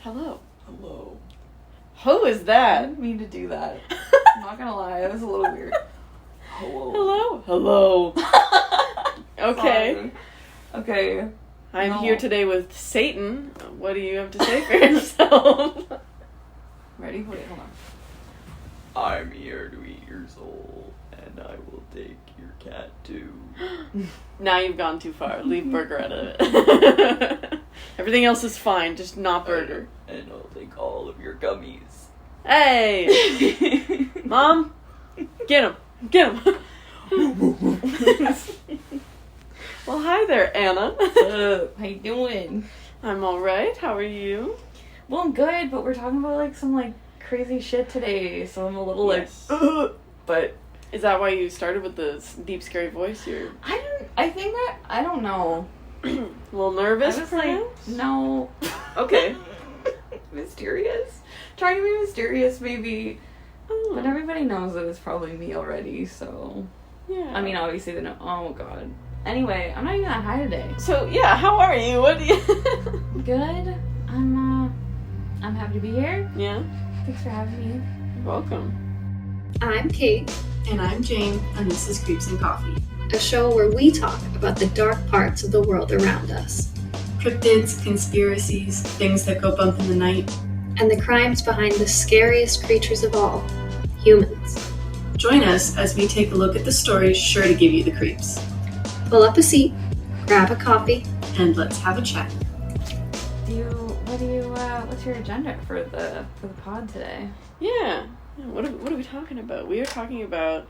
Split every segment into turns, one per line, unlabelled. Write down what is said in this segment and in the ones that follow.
Hello.
Hello.
Who is
I
that?
didn't mean to do that. I'm not gonna lie, it was a little weird.
Hello. Hello. Okay.
Sorry. Okay.
I'm here today with Satan. What do you have to say for yourself?
Ready? Wait, hold on.
I'm here to eat your soul, and I will take your cat too.
Now you've gone too far. Leave burger out of it. Everything else is fine, just not burger.
And I'll take all of your gummies.
Hey! Mom? Get him. Get him. Well, hi there, Anna.
How you doing?
I'm alright. How are you?
Well, I'm good, but we're talking about some crazy shit today, so I'm a little
Yes. But is that why you started with the deep, scary voice? You're
I don't know.
a little nervous?
I was
perhaps?
no.
Okay.
Mysterious? Trying to be mysterious, maybe.
Oh.
But everybody knows that it's probably me already, so.
Yeah.
I mean, obviously they know. Oh, God. Anyway, I'm not even that high today.
So, yeah, how are you? What do you...
Good. I'm happy to be here.
Yeah?
Thanks for having me.
You're welcome.
I'm Kate,
And I'm Jane, and this is Creeps and Coffee.
a show where we talk about the dark parts of the world around us
Cryptids, conspiracies, things that go bump in the night.
and the crimes behind the scariest creatures of all, humans.
Join us as we take a look at the stories sure to give you the creeps.
Pull up a seat, grab a coffee.
And let's have a chat.
What's your agenda for the pod today?
Yeah. What are we talking about? We are talking about...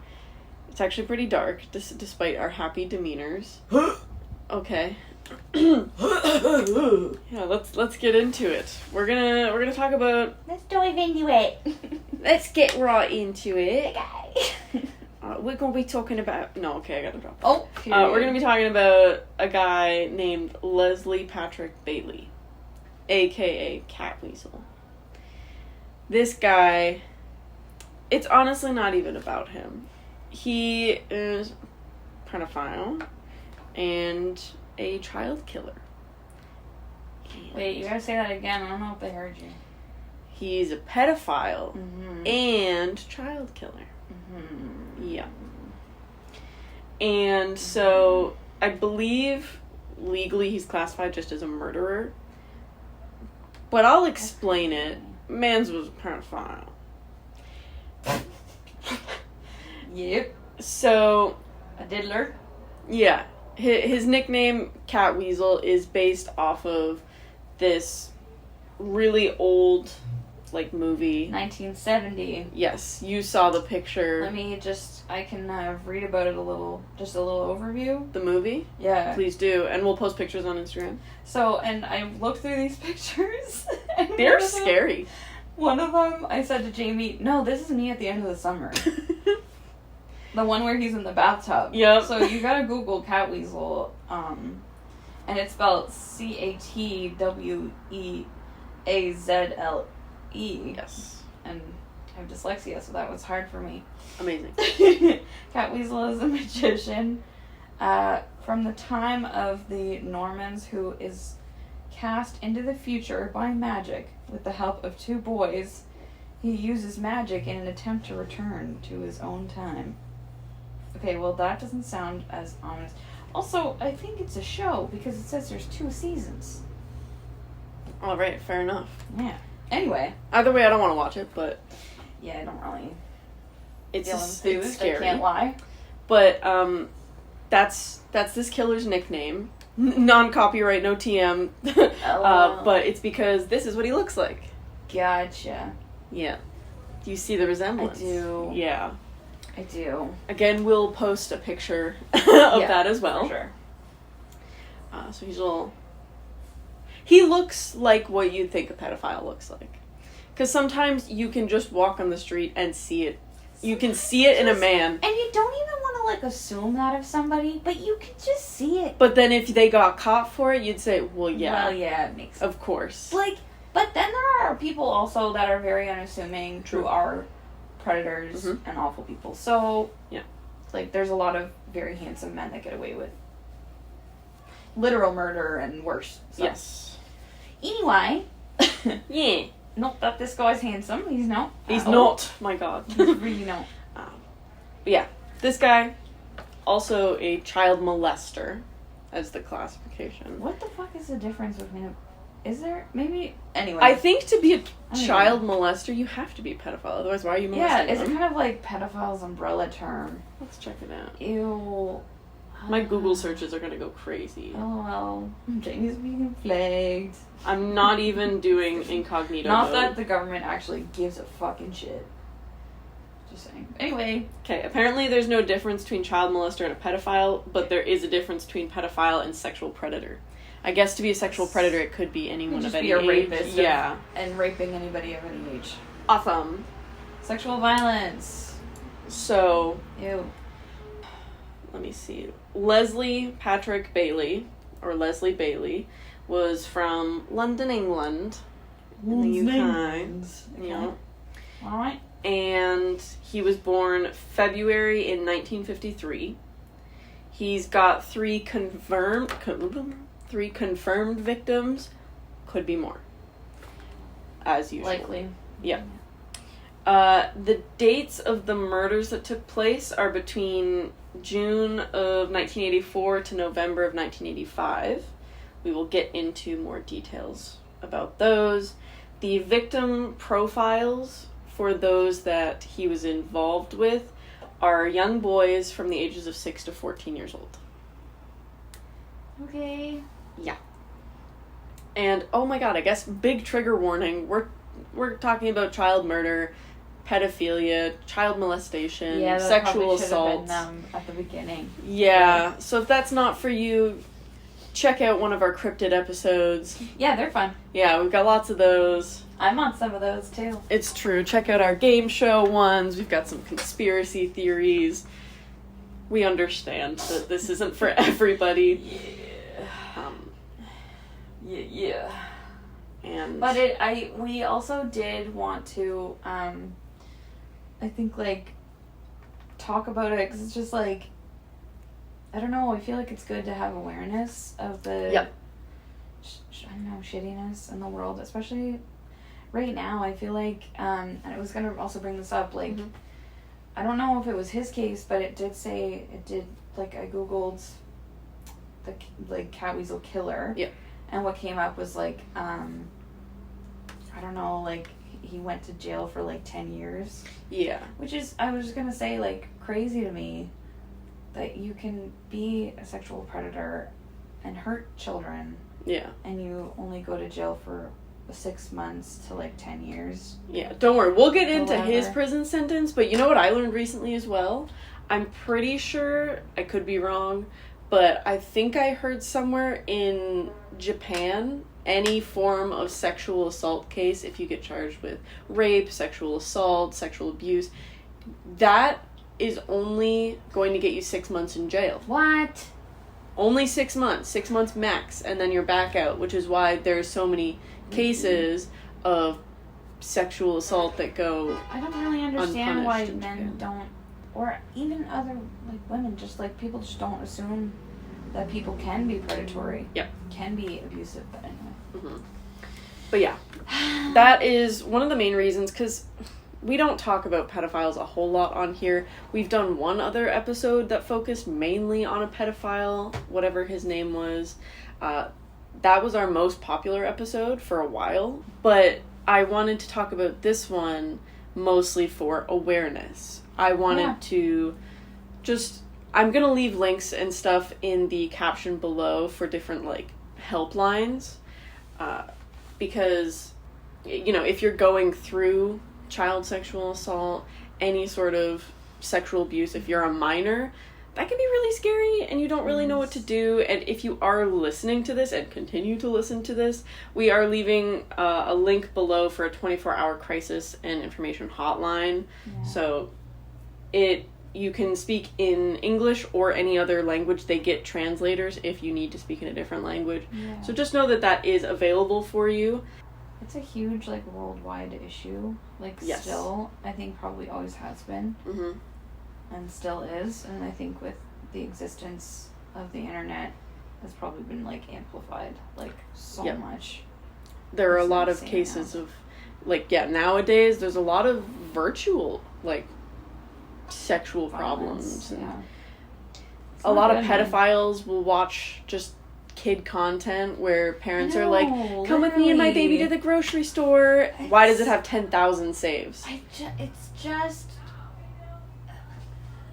It's actually pretty dark, despite our happy demeanors. Okay. Yeah, let's get into it. We're gonna talk about...
Let's dive into it.
Let's get right into it.
Okay.
We're gonna be talking about... No, okay, I gotta drop.
Oh,
We're gonna be talking about a guy named Leslie Patrick Bailey, aka Cat Weasel. This guy, it's honestly not even about him. He is a pedophile and a child killer.
Wait, you gotta say that again. I don't know if they heard you.
He's a pedophile
Mm-hmm.
and child killer.
Mm-hmm.
Yeah. And so, I believe legally he's classified just as a murderer. But I'll explain it. Mans was a pedophile.
Yep.
So,
A diddler.
yeah. His nickname, Cat Weasel, is based off of this really old, movie.
1970.
Yes, you saw the picture.
I can read about it just a little overview.
The movie?
Yeah.
Please do. And we'll post pictures on Instagram.
So, and I looked through these pictures. And
They're scary.
One of them, I said to Jamie, no, this is me at the end of the summer. The one where he's in the bathtub.
Yep.
So you gotta Google Cat Weasel, and it's spelled Catweazle.
Yes.
And I have dyslexia, so that was hard for me.
Amazing.
Cat Weasel is a magician from the time of the Normans who is cast into the future by magic with the help of two boys. He uses magic in an attempt to return to his own time. Okay, well, that doesn't sound as ominous. Also, I think it's a show because it says there's 2 seasons.
All right, fair enough.
Yeah. Anyway.
Either way, I don't want to watch it, but
Yeah, I don't really
it's
feel
it's
enthused.
scary.
I can't lie.
But that's this killer's nickname. Non-copyright, no TM. But it's because this is what he looks like.
Gotcha.
Yeah. Do you see the resemblance?
I do.
Yeah.
I do.
Again, we'll post a picture of that as well.
For sure.
So he's a little... He looks like what you'd think a pedophile looks like. Because sometimes you can just walk on the street and see it. You can see it in a man.
And you don't even want to assume that of somebody, but you can just see it.
But then if they got caught for it, you'd say, well, yeah.
Well, yeah, it makes sense.
Of course.
But then there are people also that are very unassuming who are predators and awful people. So,
yeah.
There's a lot of very handsome men that get away with literal murder and worse. So.
Yes.
Anyway,
Yeah.
Not that this guy's handsome. He's not.
He's not. My God.
He's really not.
Yeah. This guy, also a child molester, as the classification.
What the fuck is the difference between a... Is there... Maybe... Anyway.
I think to be a child molester, you have to be a pedophile. Otherwise, why are you molesting
it's
them?
kind of like pedophile's umbrella term.
Let's check it out.
Ew.
My Google searches are gonna go crazy.
Oh, well. Jamie's being flagged.
I'm not even doing incognito
Not
mode.
that the government actually gives a fucking shit. Just saying. Anyway.
Okay, apparently there's no difference between child molester and a pedophile, but there is a difference between pedophile and sexual predator. I guess to be a sexual predator, it could be anyone
Just
of any
be a
age.
rapist.
Yeah.
And raping anybody of any age.
Awesome.
Sexual violence.
So,
Ew.
let me see. Leslie Patrick Bailey, or Leslie Bailey, was from London, England, in the UK.
Okay.
Yeah.
Alright.
And he was born February in 1953. He's got 3 confirmed victims. Could be more. As usual.
Likely.
Yeah. The dates of the murders that took place are between June of 1984 to November of 1985. We will get into more details about those. The victim profiles for those that he was involved with are young boys from the ages of 6 to 14 years old.
Okay.
Yeah. And, oh my God, I guess big trigger warning. We're talking about child murder, pedophilia, child molestation, sexual assault.
At the beginning.
Yeah. So if that's not for you, check out one of our cryptid episodes.
Yeah, they're fun.
Yeah, we've got lots of those.
I'm on some of those too.
It's true. Check out our game show ones. We've got some conspiracy theories. We understand that this isn't for everybody.
Yeah.
And
But we also did want to, I think, like, talk about it, because it's just, like, I don't know, I feel like it's good to have awareness of the,
Yep.
I don't know, shittiness in the world, especially right now. I feel like, and I was going to also bring this up, like,
Mhm.
I don't know if it was his case, but it did, like, I Googled the, like, cat weasel killer.
Yeah.
And what came up was, like, I don't know, like, he went to jail for, like, 10 years.
Yeah.
Which is, I was just gonna say, like, crazy to me that you can be a sexual predator and hurt children.
Yeah.
And you only go to jail for 6 months to, like, 10 years.
Yeah, don't worry. We'll get into
Whatever.
his prison sentence, but you know what I learned recently as well? I'm pretty sure, I could be wrong, but I think I heard somewhere in Japan, any form of sexual assault case, if you get charged with rape, sexual assault, sexual abuse, that is only going to get you 6 months in jail.
What?
Only 6 months. 6 months max, and then you're back out, which is why there's so many cases of sexual assault that go
I don't really understand why
unpunished in
men
Japan.
don't, or even other, like, women, just, like, people just don't assume that people can be predatory.
Yep.
Can be abusive, but anyway.
Mm-hmm. But yeah, that is one of the main reasons, because we don't talk about pedophiles a whole lot on here. We've done one other episode that focused mainly on a pedophile, whatever his name was. That was our most popular episode for a while, but I wanted to talk about this one mostly for awareness. I wanted to just... I'm going to leave links and stuff in the caption below for different, like, helplines. Because, you know, if you're going through child sexual assault, any sort of sexual abuse, if you're a minor, that can be really scary and you don't really know what to do. And if you are listening to this and continue to listen to this, we are leaving a link below for a 24-hour crisis and information hotline.
Yeah.
So you can speak in English or any other language. They get translators if you need to speak in a different language.
Yeah.
So just know that that is available for you.
It's a huge, like, worldwide issue. Like,
Yes.
still, I think probably always has been.
Mm-hmm.
And still is. And I think with the existence of the internet, has probably been, like, amplified, like, so
Yep.
much.
there are a
It's
lot of
insane
cases of, like, nowadays there's a lot of virtual, like, sexual problems. And
Yeah.
a lot of
It's not good, man.
pedophiles will watch just kid content where parents are like,
No,
come with me and my baby
literally.
to the grocery store. Why does it have 10,000 saves?
It's just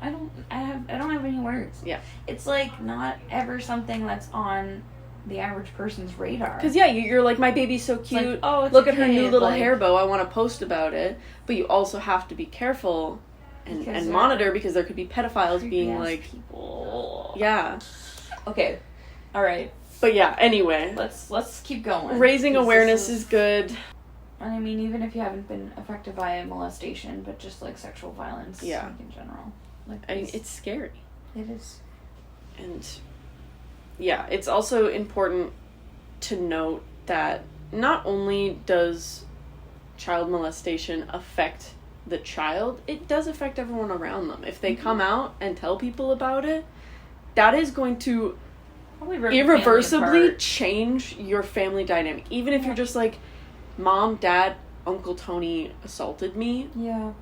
I don't have any words.
Yeah.
It's like not ever something that's on the average person's radar.
Because, you're like, my baby's so cute.
like, oh, it's
Look
a
at her new
kid,
little
like-
hair bow. I want to post about it. But you also have to be careful and
Because there
monitor
are
because there could be pedophiles being
creepy-ass
like,
people.
yeah.
Okay. All right.
But anyway.
Let's keep going.
Raising
'Cause
awareness
this
is good.
And I mean, even if you haven't been affected by a molestation, but just like sexual violence,
Yeah.
like in general, like
I mean, it's scary.
it is.
And it's also important to note that not only does child molestation affect the child, it does affect everyone around them. If they come out and tell people about it, that is going to
Probably rip your family
irreversibly
apart.
change your family dynamic. Even if you're just like, Mom, Dad, Uncle Tony assaulted me,
Yeah.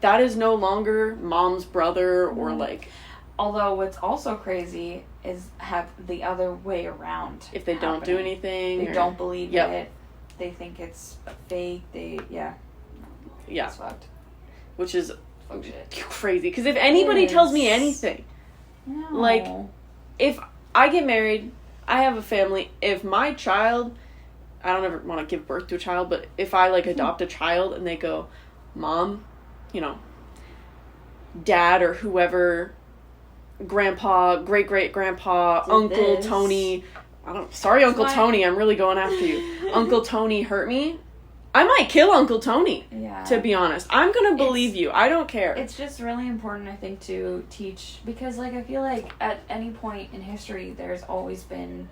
that is no longer Mom's brother or like,
Although what's also crazy is have the other way around.
if they don't do
happening.
anything.
They
or-
don't believe
Yep.
it. They think it's a fake.
Yeah.
It's fucked.
Which is
Fuck shit.
crazy. Because if anybody
It
tells me
is.
anything,
No.
Like, if I get married, I have a family, if my child, I don't ever want to give birth to a child, but if I, like, adopt a child and they go, Mom, Dad or whoever, Grandpa, great-great-grandpa,
Did
Uncle
this.
Tony, sorry, Uncle
why-
Tony, I'm really going after you. Uncle Tony hurt me, I might kill Uncle Tony,
Yeah.
to be honest. I'm gonna believe you. I don't care.
It's just really important, I think, to teach, because, like, I feel like at any point in history, there's always been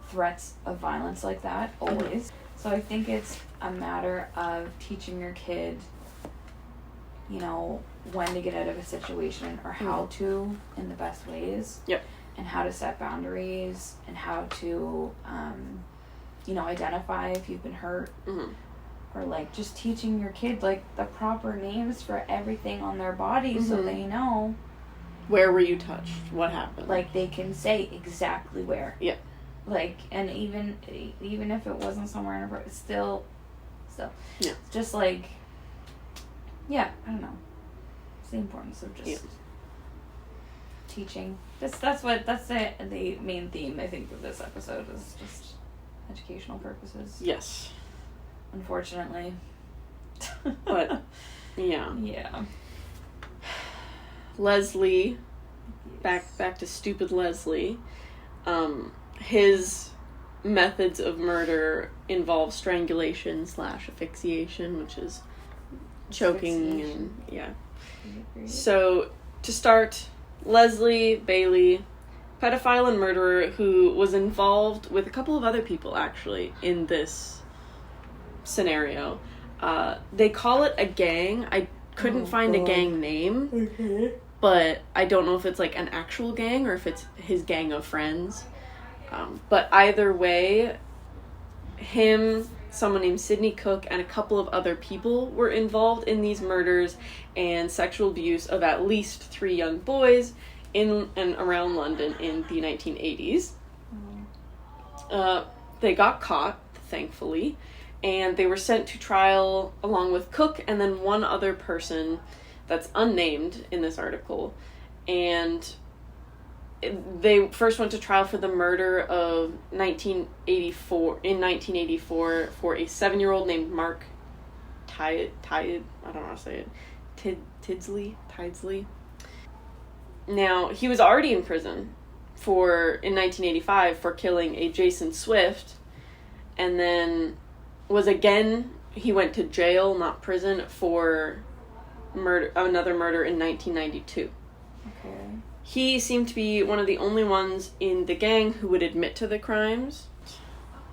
threats of violence like that, always. So I think it's a matter of teaching your kid, when to get out of a situation or how to in the best ways.
Yep.
And how to set boundaries and how to, identify if you've been hurt.
Mhm.
Or, like, just teaching your kid, like, the proper names for everything on their body so
Mhm.
they know,
Where were you touched? What happened?
like, they can say exactly where.
Yeah.
Like, and even if it wasn't somewhere in a still.
Yeah.
Just, like, I don't know. It's the importance of just teaching. That's the main theme, I think, of this episode is just educational purposes.
Yes.
Unfortunately.
But, yeah.
Yeah.
Leslie, back to stupid Leslie, his methods of murder involve strangulation / asphyxiation, which is choking and, So, to start, Leslie Bailey, pedophile and murderer who was involved with a couple of other people, actually, in this scenario. They call it a gang. I couldn't find a gang name, but I don't know if it's like an actual gang or if it's his gang of friends. But either way, him, someone named Sidney Cook, and a couple of other people were involved in these murders and sexual abuse of at least 3 young boys in and around London in the 1980s. They got caught, thankfully, and they were sent to trial along with Cook and then one other person that's unnamed in this article. And they first went to trial for the murder of 1984 for a 7-year-old named Mark I don't know how to say it. Tidsley. Now, he was already in prison in 1985 for killing a Jason Swift, and then he went to jail, not prison, for another murder in 1992.
Okay.
He seemed to be one of the only ones in the gang who would admit to the crimes.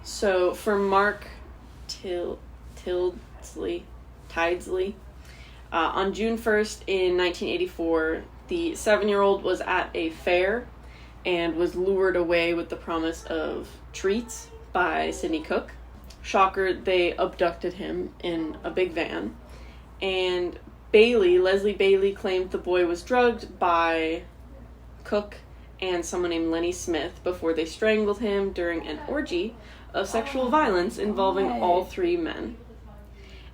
So for Mark Tidsley, on June 1st in 1984, the 7-year-old was at a fair and was lured away with the promise of treats by Sidney Cook. Shocker, they abducted him in a big van. And Leslie Bailey, claimed the boy was drugged by Cook and someone named Lenny Smith before they strangled him during an orgy of sexual violence involving all three men.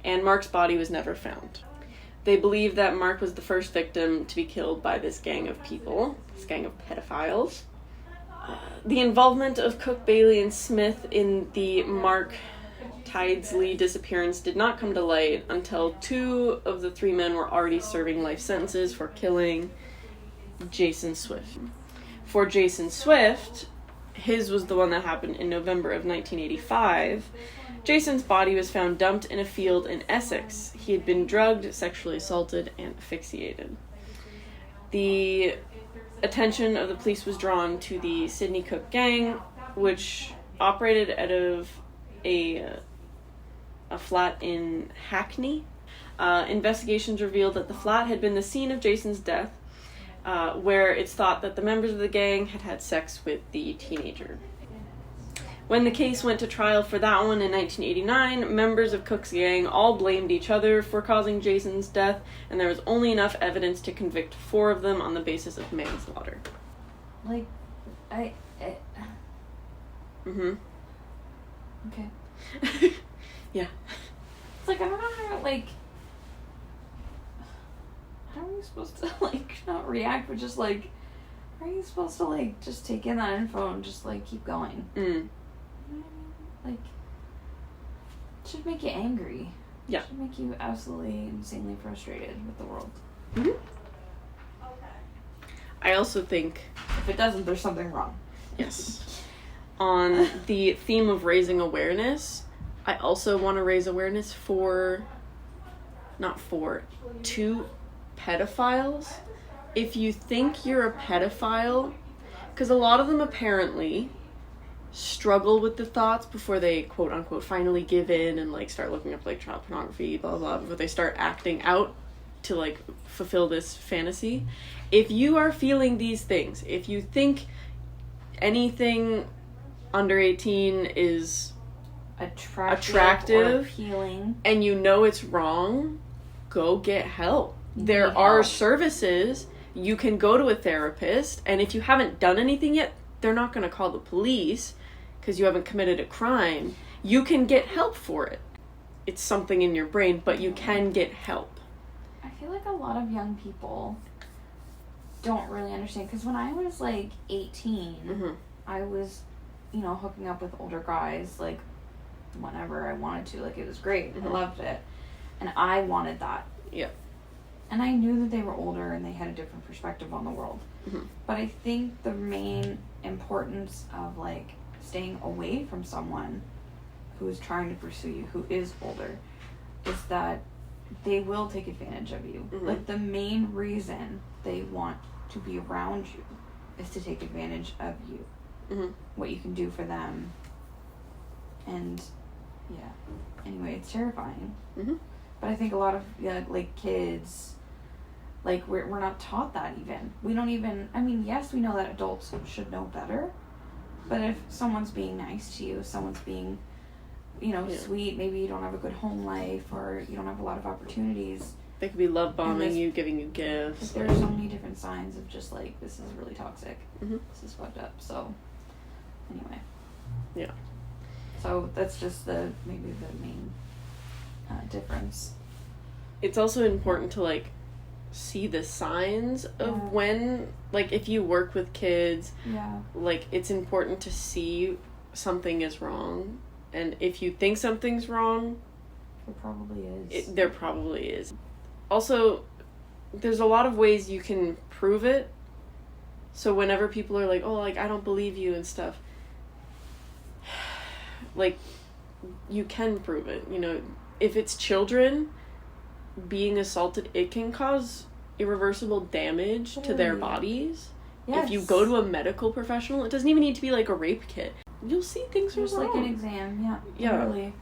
And Mark's body was never found. They believe that Mark was the first victim to be killed by this gang of people, this gang of pedophiles. The involvement of Cook, Bailey, and Smith in the Mark Tidesley disappearance did not come to light until 2 of the 3 men were already serving life sentences for killing Jason Swift. For Jason Swift, his was the one that happened in November of 1985. Jason's body was found dumped in a field in Essex. He had been drugged, sexually assaulted, and asphyxiated. The attention of the police was drawn to the Sidney Cook gang, which operated out of a flat in Hackney. Investigations revealed that the flat had been the scene of Jason's death, where it's thought that the members of the gang had had sex with the teenager. When the case went to trial for that one in 1989, members of Cook's gang all blamed each other for causing Jason's death, and there was only enough evidence to convict 4 of them on the basis of manslaughter.
Like,
Mm-hmm.
Okay.
Yeah.
It's like, I don't know how, like, how are you supposed to, like, not react, but just, like, how are you supposed to, like, just take in that info and just, like, keep going?
Mm.
Like, it should make you angry.
Yeah.
It should make you absolutely insanely frustrated with the world.
Mm-hmm. I also think...
If it doesn't, there's something wrong.
Yes. On the theme of raising awareness, I also want to raise awareness to pedophiles. If you think you're a pedophile, because a lot of them apparently struggle with the thoughts before they quote unquote finally give in and like start looking up like child pornography, blah blah, before they start acting out to like fulfill this fantasy. If you are feeling these things, if you think anything under 18 is attractive
or appealing,
and you know it's wrong, go get help. There are services. You can go to a therapist, and if you haven't done anything yet, they're not going to call the police because you haven't committed a crime. You can get help for it. It's something in your brain, but you can get help.
I feel like a lot of young people don't really understand, because when I was like 18,
Mm-hmm.
I was, hooking up with older guys like whenever I wanted to. Like, it was great.
Mm-hmm.
I loved it. And I wanted that.
Yeah.
And I knew that they were older and they had a different perspective on the world.
Mm-hmm.
But I think the main importance of, like, staying away from someone who is trying to pursue you, who is older, is that they will take advantage of you.
Mm-hmm.
Like, the main reason they want to be around you is to take advantage of you.
Mm-hmm.
What you can do for them. And, yeah. Anyway, it's terrifying.
Mm-hmm.
But I think a lot of, like, kids, like, we're not taught that even. We don't even, yes, we know that adults should know better. But if someone's being nice to you, someone's being, sweet, maybe you don't have a good home life or you don't have a lot of opportunities.
They could be love bombing you, giving you gifts.
There are so many different signs of just, like, this is really toxic.
Mm-hmm.
This is fucked up. So, anyway.
Yeah.
So, that's just maybe the main difference.
It's also important to, like, see the signs of when, like, if you work with kids, like, it's important to see something is wrong. And if you think something's wrong,
there probably is.
There probably is. Also, there's a lot of ways you can prove it. So whenever people are like, oh, like, I don't believe you and stuff, like, you can prove it. If it's children being assaulted, it can cause irreversible damage to their bodies.
Yes.
If you go to a medical professional, it doesn't even need to be like a rape kit. You'll see things are wrong.
Just like an exam, Really.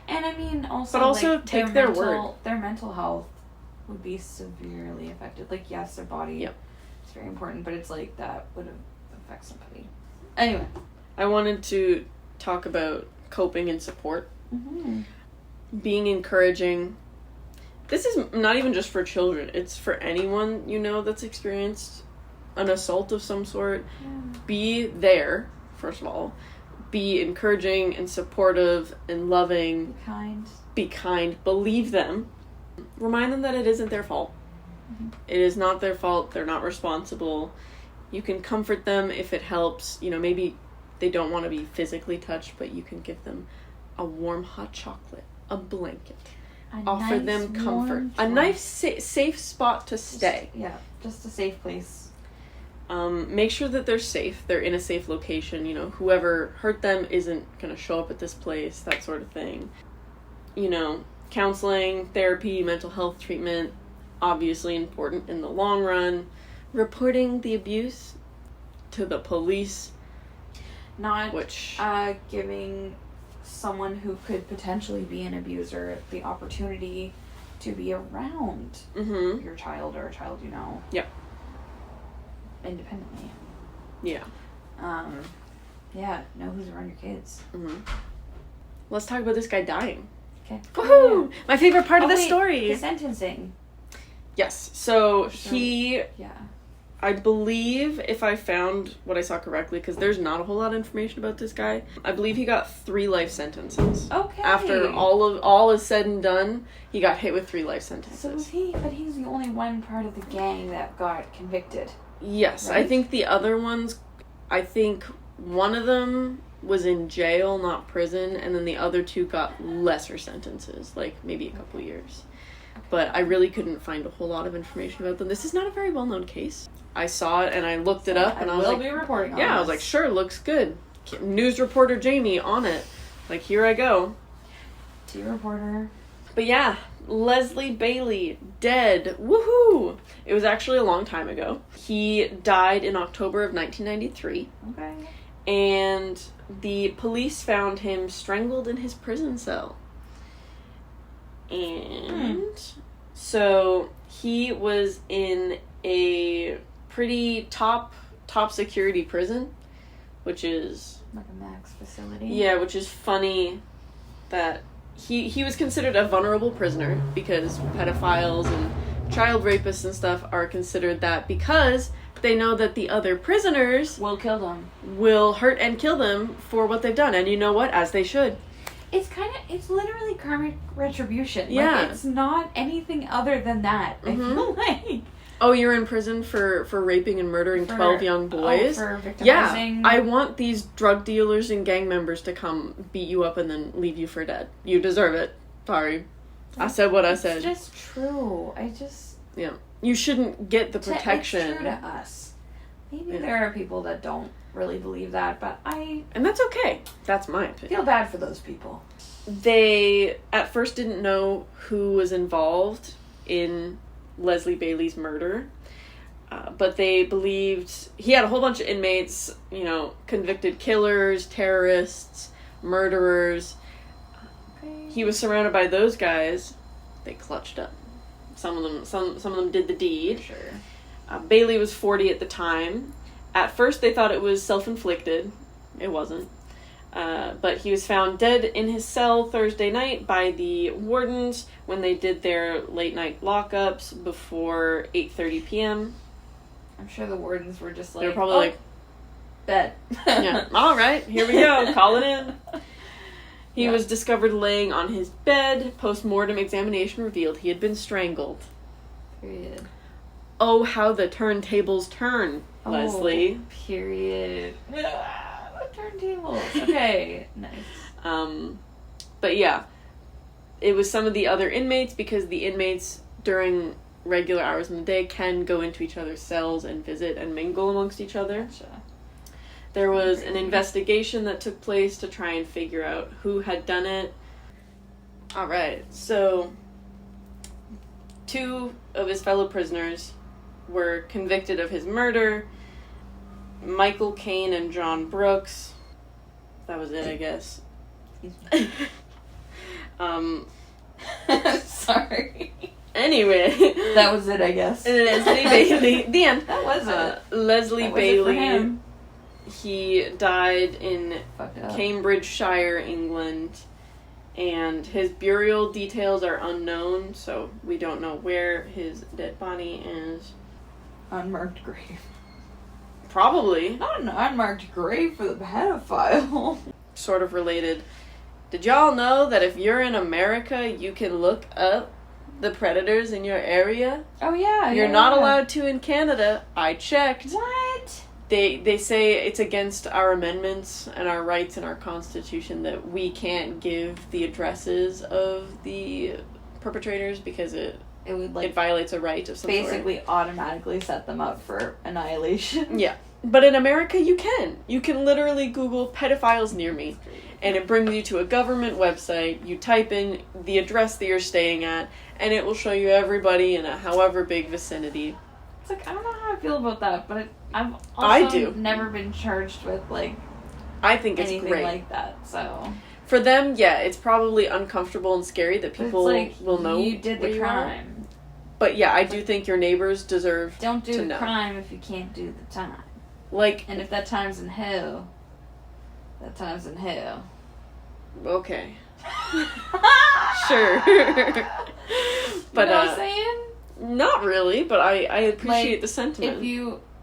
And also,
but also
like,
take their word.
Their mental health would be severely affected. Like, yes, their body is very important, but it's like that would affect somebody. Anyway.
I wanted to talk about coping and support
Mm-hmm.
Being encouraging. This is not even just for children. It's for anyone, that's experienced an assault of some sort.
Yeah.
Be there, first of all. Be encouraging and supportive and loving.
Be kind.
Be kind. Believe them. Remind them that it isn't their fault.
Mm-hmm.
It is not their fault. They're not responsible. You can comfort them if it helps. Maybe they don't want to be physically touched, but you can give them a warm hot chocolate, a blanket. Offer
nice,
them comfort.
warm
A nice, safe spot to stay.
Just a safe place.
Make sure that they're safe. They're in a safe location. Whoever hurt them isn't going to show up at this place, that sort of thing. Counseling, therapy, mental health treatment, obviously important in the long run. Reporting the abuse to the police.
Not giving someone who could potentially be an abuser the opportunity to be around your child or a child you know.
Yep.
Independently.
Yeah.
Know who's around your kids.
Mm-hmm. Let's talk about this guy dying.
Okay.
Woohoo! My favorite part of the story.
The sentencing.
Yes. So he...
Yeah.
I believe, if I found what I saw correctly, because there's not a whole lot of information about this guy, I believe he got 3 life sentences.
Okay.
After all is said and done, he got hit with 3 life sentences.
So was he? But he's the only one part of the gang that got convicted.
Yes,
right?
I think the other ones, one of them was in jail, not prison, and then the other 2 got lesser sentences, like maybe a couple years. But I really couldn't find a whole lot of information about them. This is not a very well-known case. I saw it and I looked it up and I was like...
I will be reporting on
Yeah,
this.
I was like, sure, looks good. News reporter Jamie on it. Like, here I go.
T-reporter.
But yeah, Leslie Bailey, dead. Woohoo! It was actually a long time ago. He died in October of 1993.
Okay.
And the police found him strangled in his prison cell. And so he was in a pretty top security prison, which is
like a max facility.
Yeah, which is funny that he was considered a vulnerable prisoner because pedophiles and child rapists and stuff are considered that because they know that the other prisoners
will kill them,
will hurt and kill them for what they've done, and you know what? As they should.
It's literally karmic retribution.
Yeah.
Like, it's not anything other than that. I feel like.
Oh, you're in prison for raping and murdering 12 young boys?
For victimizing.
Yeah, I want these drug dealers and gang members to come beat you up and then leave you for dead. You deserve it. Sorry. I said what I said.
It's just true.
Yeah. You shouldn't get the protection.
It's true to us. Maybe there are people that don't really believe that, but
And that's okay. That's my opinion.
Feel bad for those people.
They, at first, didn't know who was involved in Leslie Bailey's murder, but they believed he had a whole bunch of inmates, convicted killers, terrorists, murderers.
Okay.
He was surrounded by those guys. They clutched up. Some of them did the deed.
For sure.
Bailey was 40 at the time. At first, they thought it was self-inflicted. It wasn't. But he was found dead in his cell Thursday night by the wardens when they did their late-night lockups before 8:30 p.m.
I'm sure the wardens were just like...
They were probably like...
Bet.
Yeah, all right, here we go, call it in. He was discovered laying on his bed. Post-mortem examination revealed he had been strangled.
Period.
Oh, how the turntables turn, Leslie.
Period. Turntables. Okay. Nice.
But yeah, it was some of the other inmates because the inmates during regular hours in the day can go into each other's cells and visit and mingle amongst each other.
Gotcha.
There was an investigation that took place to try and figure out who had done it. Alright, so 2 of his fellow prisoners were convicted of his murder. Michael Caine and John Brooks. That was it, I guess.
Sorry.
Anyway.
That was it, I guess.
Leslie Bailey. The end.
That was it.
Leslie
that was
Bailey.
It for him.
He died in Cambridgeshire, England. and his burial details are unknown, so we don't know where his dead body is.
Unmarked grave.
Probably.
Not an unmarked grave for the pedophile.
Sort of related. Did y'all know that if you're in America, you can look up the predators in your area?
Oh yeah.
You're not allowed to in Canada. I checked.
What?
They say it's against our amendments and our rights in our constitution that we can't give the addresses of the perpetrators because it
would
it violates a right of some sort.
basically automatically set them up for annihilation.
Yeah. But in America, you can. You can literally Google pedophiles near me, and it brings you to a government website. You type in the address that you're staying at, and it will show you everybody in a however big vicinity.
It's like, I don't know how I feel about that, but I've also
I do.
never been charged with, like,
I think it's
anything
great.
like that, so...
For them, yeah, it's probably uncomfortable and scary that people
it's like,
will know
you did the
where you are.
crime.
But yeah, I do think your neighbors deserve
Don't do
to
the
know.
crime if you can't do the time.
Like,
And if that time's in hell, that time's in hell.
okay. Sure. But,
you know what I'm saying?
Not really, but I appreciate
Like,
the sentiment.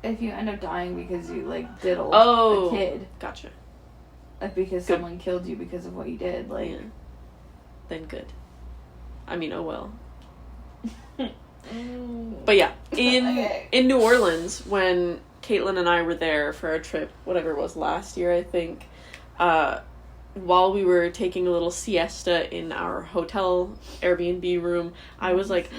If you end up dying because you, like, diddled
Oh.
a kid,
Gotcha.
like, because
Good.
someone killed you because of what you did, like...
Yeah. Then good. I mean, oh well. But yeah, in New Orleans, when Caitlin and I were there for our trip, whatever it was, last year, I think, while we were taking a little siesta in our hotel Airbnb room, I was like,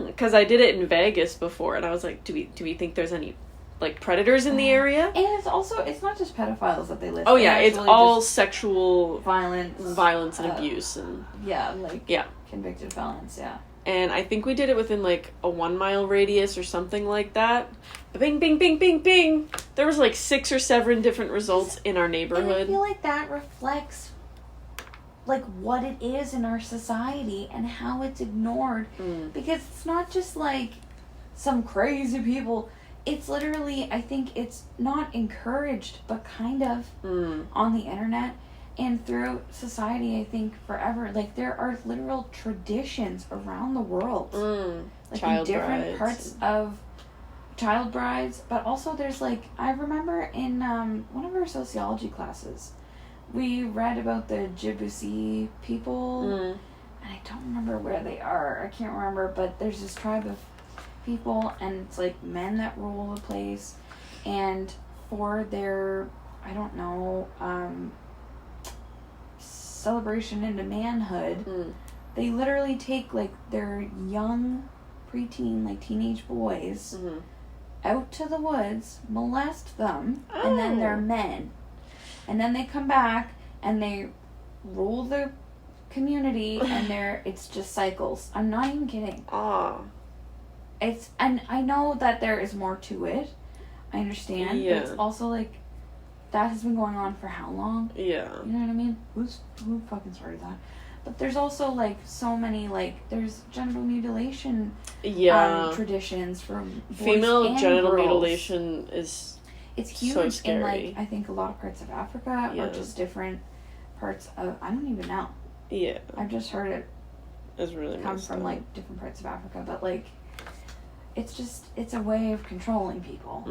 because I did it in Vegas before, and I was like, do we think there's any, like, predators in the area?
And it's not just pedophiles that they list.
Oh
They
yeah, it's
actually
all
just
sexual
violence
and abuse, and
yeah, like
yeah.
convicted felons, yeah.
And I think we did it within, like, a 1 mile radius or something like that. Bing, bing, bing, bing, bing. There was, like, 6 or 7 different results in our
And I
neighborhood.
feel like that reflects, like, what it is in our society and how it's ignored. Because it's not just, like, some crazy people. It's literally, I think it's not encouraged, but kind of on the internet. And throughout society, I think forever, like, there are literal traditions around the world. Like, in different parts of child brides. But also there's, like, I remember in one of our sociology classes, we read about the Djiboutsi people. And I don't remember where they are. I can't remember. But there's this tribe of people, and it's, like, men that rule the place. And for their, I don't know, celebration into manhood, they literally take, like, their young preteen, like, teenage boys out to the woods, molest them, and then they're men, and then they come back and they rule the community, and it's just cycles. I'm not even kidding. And I know that there is more to it, I understand, but it's also, like, that has been going on for how long?
Yeah.
You know what I mean? Who fucking started that? But there's also, like, so many, like, there's genital mutilation traditions from boys
female
and
genital
girls.
mutilation is
it's huge
so scary.
in, like, I think a lot of parts of Africa or just different parts of, I don't even know.
Yeah.
I've just heard it
It's really
come from, like, different parts of Africa, but, like, it's a way of controlling people.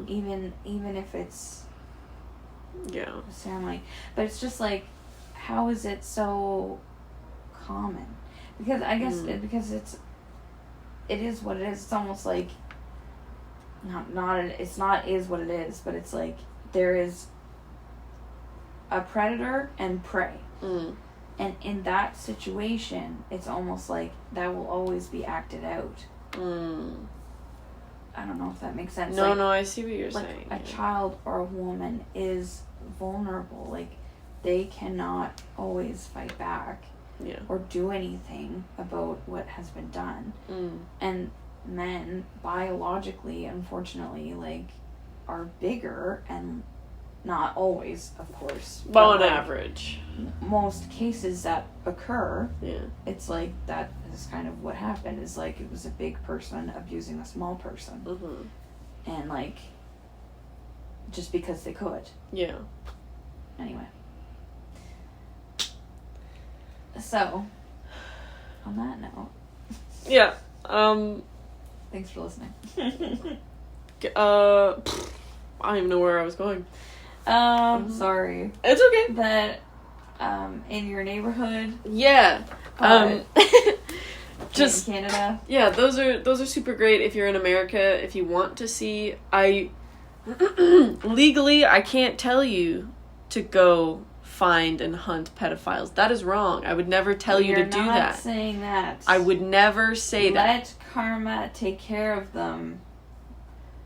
Even if it's a ceremony. But it's just, like, how is it so common? Because I guess because it is what it is. It's almost like it's not is what it is, but it's like there is a predator and prey. And in that situation, it's almost like that will always be acted out. I don't know if that makes sense.
No, I see what you're
like
saying.
A child or a woman is vulnerable. Like, they cannot always fight back or do anything about what has been done. And men, biologically, unfortunately, like, are bigger, and not always, of course.
But on
like,
average.
Most cases that occur,
Yeah.
it's like that is kind of what happened. Is like it was a big person abusing a small person. And, like, just because they could.
Yeah.
Anyway. So, on that note,
Yeah.
thanks for listening.
I don't even know where I was going.
Sorry
It's okay.
that in your neighborhood,
Yeah.
but
Just
in Canada,
yeah, those are super great if you're in America. If you want to see, legally I can't tell you to go find and hunt pedophiles. That is wrong. I would never tell you to do
You're not
that.
saying that.
I would never say that.
Let karma take care of them.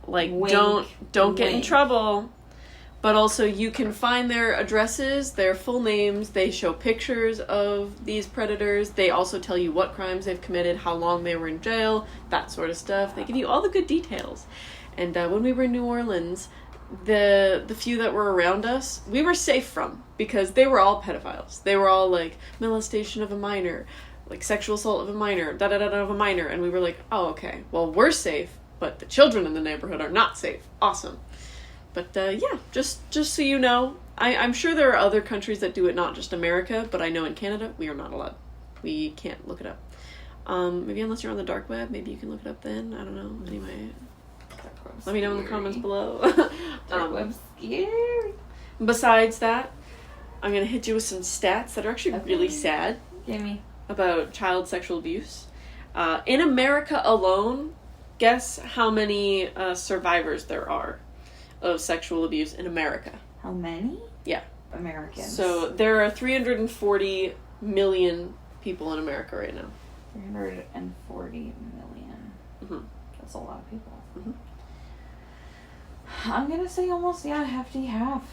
Like,
Wink,
don't get in
wink.
trouble. But also, you can find their addresses, their full names. They show pictures of these predators. They also tell you what crimes they've committed, how long they were in jail, that sort of stuff. They give you all the good details. And when we were in New Orleans, the few that were around us, we were safe from, because they were all pedophiles. They were all like molestation of a minor, like sexual assault of a minor, of a minor. And we were like, oh, okay, well, we're safe, but the children in the neighborhood are not safe. Awesome. But yeah, just so you know, I'm sure there are other countries that do it, not just America, but I know in Canada, we are not allowed. We can't look it up. Maybe unless you're on the dark web, maybe you can look it up then. I don't know. Anyway, let me know in the comments below.
Dark web's scary.
Besides that, I'm going to hit you with some stats that are actually really sad
Gimme.
about child sexual abuse. In America alone, guess how many survivors there are of sexual abuse in America?
How many?
Yeah.
Americans.
So there are 340 million people in America right now.
340 million.
Mm-hmm.
That's a lot of people.
Mm-hmm.
I'm gonna say almost, hefty half.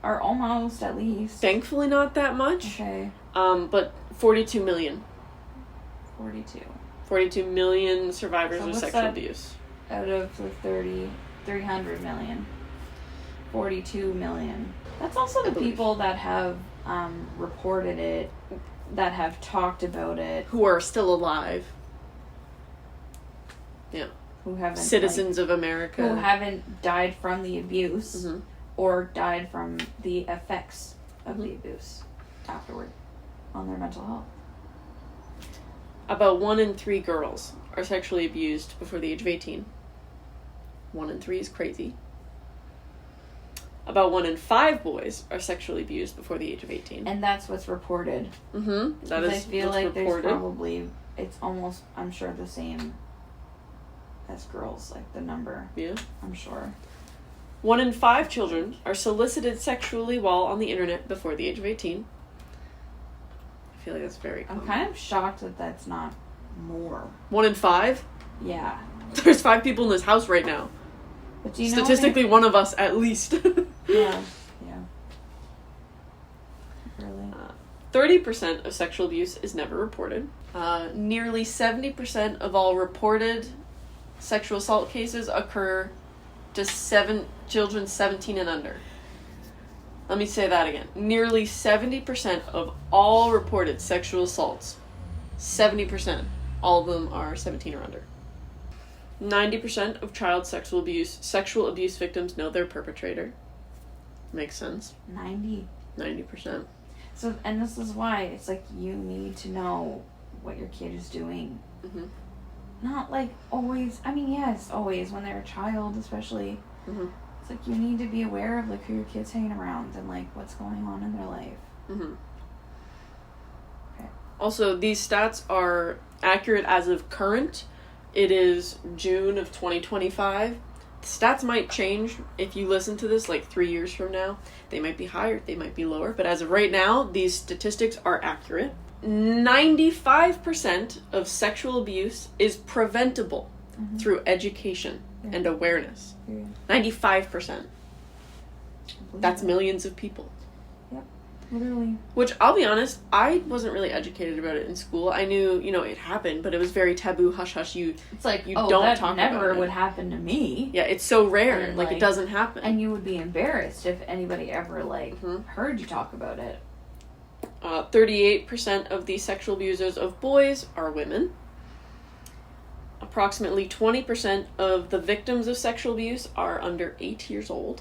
Or almost, at least.
Thankfully not that much.
Okay.
But 42 million.
42.
42 million survivors
So
of
what's
sexual
that?
abuse.
Out of the 300 million. 42 million. That's also the people that have reported it, that have talked about it,
Who are still alive. Yeah.
who haven't
Citizens of America.
who haven't died from the abuse
Mhm.
or died from the effects of
Mhm.
the abuse afterward on their mental health.
About 1 in 3 girls are sexually abused before the age of 18. 1 in 3 is crazy. About 1 in 5 boys are sexually abused before the age of 18.
And that's what's reported.
Mm-hmm. That
'Cause
is
I feel
what's
like
reported.
there's probably, it's almost, I'm sure, the same as girls, like the number,
Yeah.
I'm sure.
1 in 5 children are solicited sexually while on the internet before the age of 18. I feel like that's very common.
I'm kind of shocked that that's not more.
1 in 5?
Yeah.
There's 5 people in this house right now.
But do you know
Statistically, one of us at least.
Yeah. Really?
30% of sexual abuse is never reported. Nearly 70% of all reported sexual assault cases occur to children 17 and under. Let me say that again. Nearly 70% of all reported sexual assaults, 70%, all of them are 17 or under. 90% of child sexual abuse victims know their perpetrator. Makes sense. 90%.
So, and this is why it's like you need to know what your kid is doing.
Mm-hmm.
Not like always. I mean, yes, always when they're a child, especially.
Mm-hmm.
It's like you need to be aware of like who your kid's hanging around and like what's going on in their life.
Mm-hmm.
Okay.
Also, these stats are accurate as of current. It is June of 2025. The stats might change if you listen to this like 3 years from now. They might be higher, they might be lower, but as of right now, these statistics are accurate. 95% of sexual abuse is preventable through education and awareness. 95%. That's millions of people.
Literally.
Which, I'll be honest, I wasn't really educated about it in school. I knew, it happened, but it was very taboo, hush-hush.
It's like,
you
oh,
don't
that
talk
never
about it.
would happen to me.
Yeah, it's so rare.
And,
Like, it doesn't happen.
And you would be embarrassed if anybody ever,
Mhm.
heard you talk about it.
38% of the sexual abusers of boys are women. Approximately 20% of the victims of sexual abuse are under 8 years old.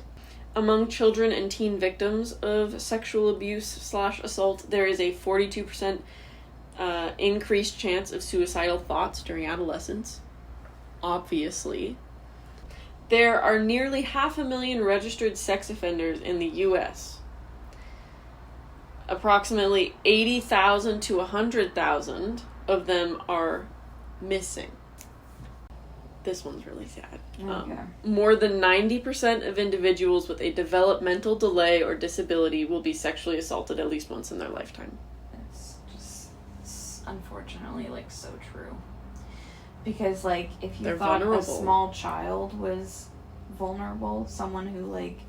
among children and teen victims of sexual abuse/assault, there is a 42% increased chance of suicidal thoughts during adolescence. Obviously. There are nearly 500,000 registered sex offenders in the U.S. Approximately 80,000 to 100,000 of them are missing. This one's really sad.
Okay.
More than 90% of individuals with a developmental delay or disability will be sexually assaulted at least once in their lifetime.
It's unfortunately, like, so true. Because, like, if you
They're
thought
vulnerable.
a small child was vulnerable, someone who, like,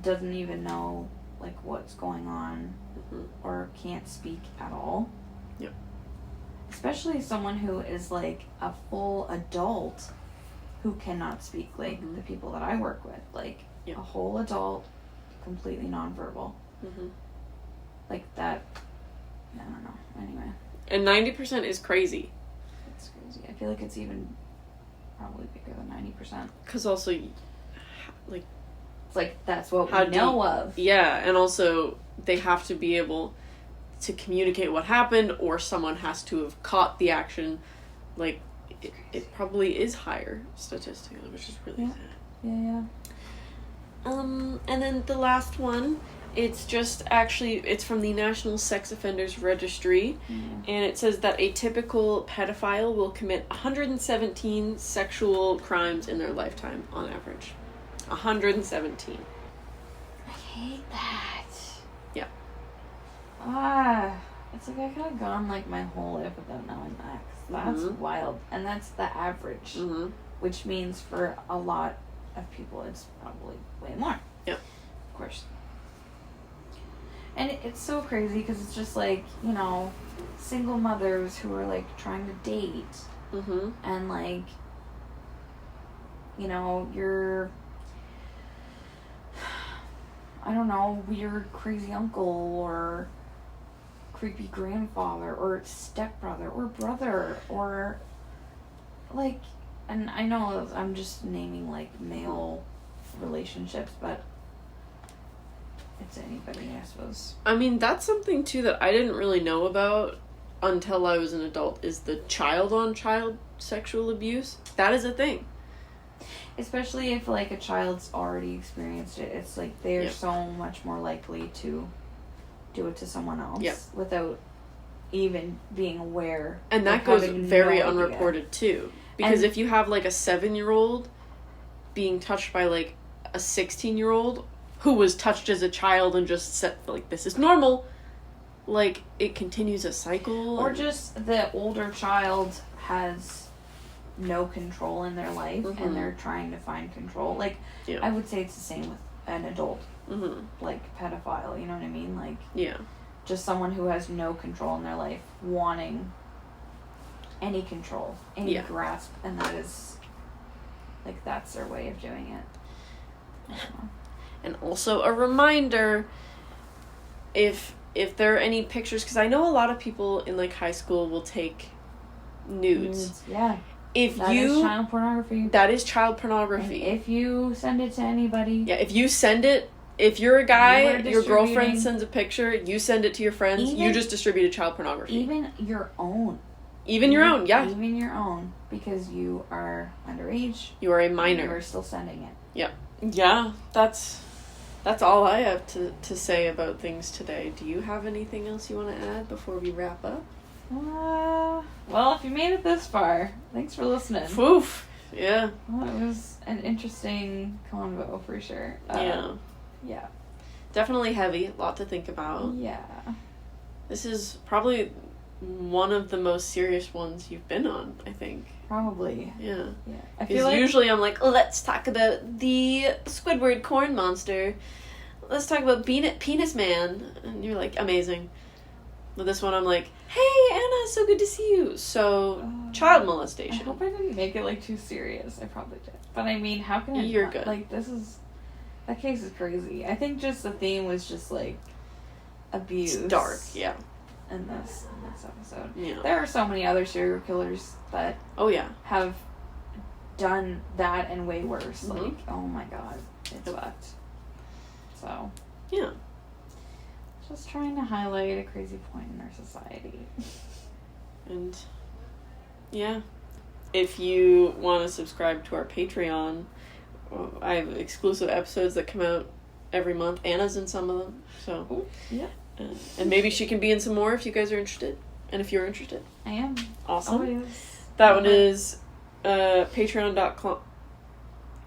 doesn't even know, like, what's going on or can't speak at all.
Yep.
Especially someone who is, like, a full adult who cannot speak, like the people that I work with. Like, a whole adult, completely nonverbal. Like, that, I don't know. Anyway.
And 90% is crazy.
It's crazy. I feel like it's even probably bigger than 90%.
Because also, like...
It's like, that's what we know of.
Yeah, and also, they have to be able to communicate what happened, or someone has to have caught the action. Like, it probably is higher statistically, which is really sad.
Yeah.
And then the last one, it's from the National Sex Offenders Registry, and it says that a typical pedophile will commit 117 sexual crimes in their lifetime, on average. 117.
I hate that.
Yeah.
It's like I could have gone, like, my whole life without knowing that. 'Cause that's wild. And that's the average. Which means for a lot of people, it's probably way more.
Yep.
Of course. And it's so crazy because it's just like, you know, single mothers who are, like, trying to date. And, like, you know, you're, I don't know, weird crazy uncle or creepy grandfather or stepbrother or brother or, like, and I know I'm just naming, like, male relationships, but it's anybody, I suppose.
I mean, that's something, too, that I didn't really know about until I was an adult, is the child-on-child sexual abuse. That is a thing.
Especially if, like, a child's already experienced it. It's like they're so much more likely to do it to someone else without even being aware.
And that goes very unreported, too. Because if you have, like, a 7-year-old being touched by, like, a 16-year-old who was touched as a child and just said, like, this is normal, like, it continues a cycle.
Or just the older child has no control in their life and they're trying to find control. Like, I would say it's the same with an adult, like, pedophile, you know what I mean? Like, just someone who has no control in their life wanting any control, any grasp, and that is, like, that's their way of doing it.
And also a reminder, if there are any pictures, because I know a lot of people in, like, high school will take nudes.
Yeah.
That is
child pornography.
That is child pornography.
And if you send it to anybody...
Yeah, if you send it... If you're a guy, your girlfriend sends a picture, you send it to your friends, you just distributed child pornography.
Even your own.
Even your own, yeah.
Even your own. Because you are underage.
You are a minor.
You are still sending it.
Yep. Yeah, that's all I have to say about things today. Do you have anything else you want to add before we wrap up?
Well, if you made it this far, thanks for listening.
Oof. Yeah.
Well, it was an interesting convo for sure. Yeah.
Definitely heavy. A lot to think about.
Yeah.
This is probably one of the most serious ones you've been on, I think.
Probably.
Yeah.
I feel like
usually I'm like, let's talk about the Squidward corn monster. Let's talk about Penis Man. And you're like, amazing. With this one, I'm like, hey, Anna, so good to see you. So, child molestation.
I hope I didn't make it, like, too serious. I probably did. But, I mean, how can I...
You're good.
Like, that case is crazy. I think just the theme was just, like, abuse.
It's dark, yeah.
In this episode.
Yeah.
There are so many other serial killers that... have done that and way worse. Like, oh my god. It's fucked. So,
Yeah.
just trying to highlight a crazy point in our society.
And yeah, if you want to subscribe to our Patreon, I have exclusive episodes that come out every month. Anna's in some of them, so
Ooh, yeah.
And maybe she can be in some more if you guys are interested, and if you're interested.
I am.
Awesome.
Always.
That one is patreon.com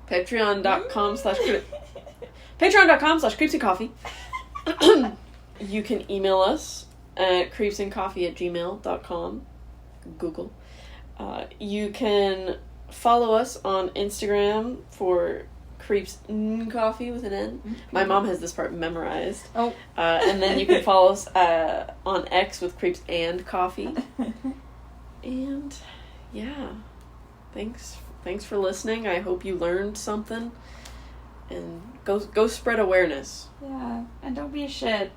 patreon.com/creepsandcoffee. You can email us at creepsandcoffee@gmail.com. Google. You can follow us on Instagram for Creeps Coffee with an N. My mom has this part memorized.
Oh.
And then you can follow us on X with Creeps and Coffee. And yeah, thanks for listening. I hope you learned something. And go spread awareness.
Yeah, and don't be a shit.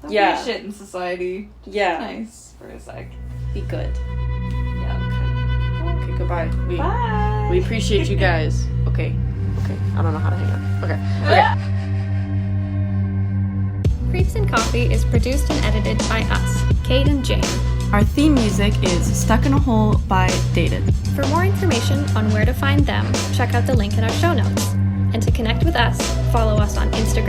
Don't
Yeah.
be a shit in society. Just
Yeah.
be nice for a sec.
Be good.
Yeah.
Okay, goodbye.
Bye.
We appreciate you guys. Okay. I don't know how to hang up. Okay.
Creeps and Coffee is produced and edited by us, Kate and Jane.
Our theme music is Stuck in a Hole by Dated.
For more information on where to find them, check out the link in our show notes. And to connect with us, follow us on Instagram